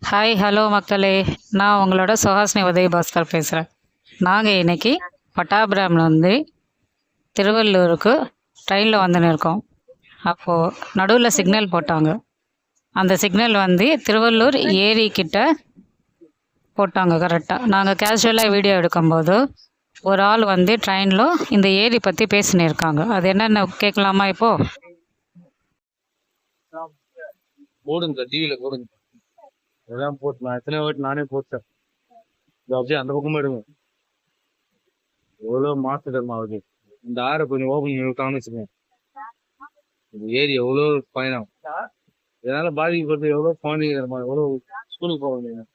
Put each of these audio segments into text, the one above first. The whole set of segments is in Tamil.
ஹாய் ஹலோ மக்களே. நான் உங்களோட சுஹாசினி உதயபாஸ்கர் பேசுகிறேன். நாங்கள் இன்னைக்கு பட்டாபிராம்லேருந்து திருவள்ளூருக்கு ட்ரெயினில் வந்துன்னு இருக்கோம். அப்போது நடுவில் சிக்னல் போட்டாங்க. அந்த சிக்னல் வந்து திருவள்ளூர் ஏரி கிட்ட போட்டாங்க கரெக்டாக. நாங்கள் கேஷுவலாக வீடியோ எடுக்கும்போது ஒரு ஆள் வந்து ட்ரெயினில் இந்த ஏரி பற்றி பேசினு இருக்காங்க. அது என்னென்ன கேட்கலாமா இப்போது? போடுங்க டிவியில போடுங்க. எல்லாம் போட்டு நான் எத்தனை வாட்டி நானே போட்டேன். இது அப்படியே அந்த பக்கமா எடுங்க. எவ்வளவு மாசு தர்மா ஆகுது. இந்த ஆறை கொஞ்சம் ஓபன் பண்ணிட்டாங்கன்னு வச்சுக்கோங்க. இந்த ஏரி எவ்வளவு பயணம் இதனால பாதிக்கப்படுறது எவ்வளவு குழந்தைங்க தர்மா எவ்வளவு ஸ்கூலுக்கு போவாங்க.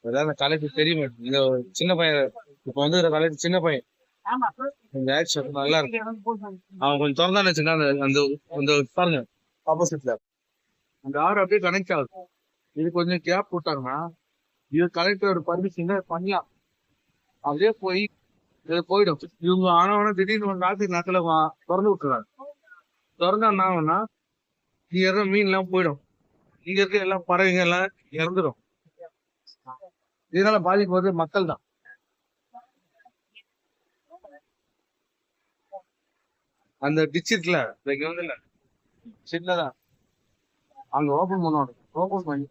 அதாவது அந்த கலைக்கு தெரியுமே. இந்த சின்ன பையன் இப்ப வந்து கலைக்கு சின்ன பையன் இந்த ஆக்ஷன் நல்லா இருக்கு. அவன் கொஞ்சம் திறந்தான்னு வச்சுக்கோங்க. அந்த அந்த அந்த பாருங்க ஆப்போசிட்ல அந்த ஆறு அப்படியே கனெக்ட் ஆகுது. இது கொஞ்சம் கேப் போட்டாங்கன்னா இது கலெக்டர் பர்மிஷன் பண்ணலாம். அப்படியே போய் இது போயிடும். இவங்க ஆனவனா திடீர்னு ஒரு நேரத்துல திறந்து விட்டுறாங்க. திறந்தா என்ன ஆகும்னா இங்க இருக்க மீன் எல்லாம் போயிடும். இங்க இருக்க எல்லாம் பறவைங்க எல்லாம் இறந்துடும். இதனால பாதிப்பு மக்கள் தான். அந்த டிச் இருக்குல்ல இங்க வந்து இல்ல சின்னதான் அங்க ஓபன் பண்ணுவாங்க. ஓபன் பண்ணி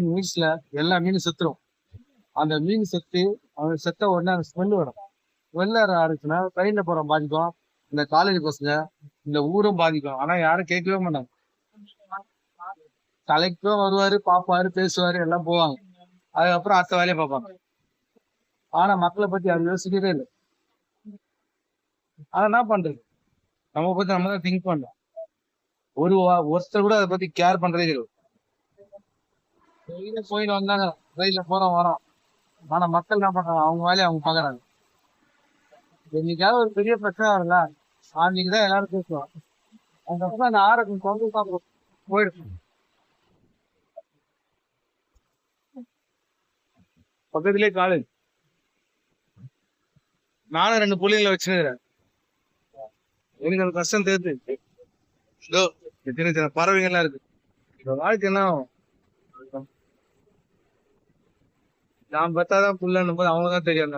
மீன்ஸ்ல எல்லா மீனும் செத்துரும். அந்த மீன் செத்து அவன் செத்த உடனே அந்த ஸ்மெல் வரும். ஸ்மெல் ஆரம்பிச்சுன்னா ட்ரெயின்ல போற பாதிக்கும். இந்த காலேஜ் பசங்க இந்த ஊரும் பாதிக்கும். ஆனா யாரும் கேட்கவே மாட்டாங்க. கலெக்டரும் வருவாரு, பாப்பாரு, பேசுவாரு, எல்லாம் போவாங்க. அதுக்கப்புறம் அடுத்த வேலையை பார்ப்பாங்க. ஆனா மக்களை பத்தி அது யோசிக்கவே இல்லை. ஆனா என்ன பண்றது, நம்ம பத்தி நம்ம தான் திங்க் பண்றோம். ஒருத்தர் கூட அதை பத்தி கேர் பண்றதே கிடையாது. போயிட்டு வந்தாங்க, ரயில்ல போறோம் வரோம். ஆனா மக்கள் என்ன பண்றாங்க, அவங்க வேலையை அவங்க பாக்குறாங்க. என்னைக்காவது ஒரு பெரிய பிரச்சனை வரல, அன்னைக்குதான் எல்லாரும் பேசுவாங்க. அதுக்கப்புறம் அந்த ஆரோக்கியம் குழந்தை போயிடும். பக்கத்திலே காலேஜ். நானும் 2 புள்ளைங்களை வச்சுருக்கிறேன். எனக்கு அந்த கஷ்டம் தெரியுது. இதோ சின்ன சின்ன பறவைங்க எல்லாம் இருக்கு. வாழ்க்கை என்ன ஆகும்? நான் பார்த்தாதான் புள்ளன்னும் போது அவங்க தான் தெரியும்.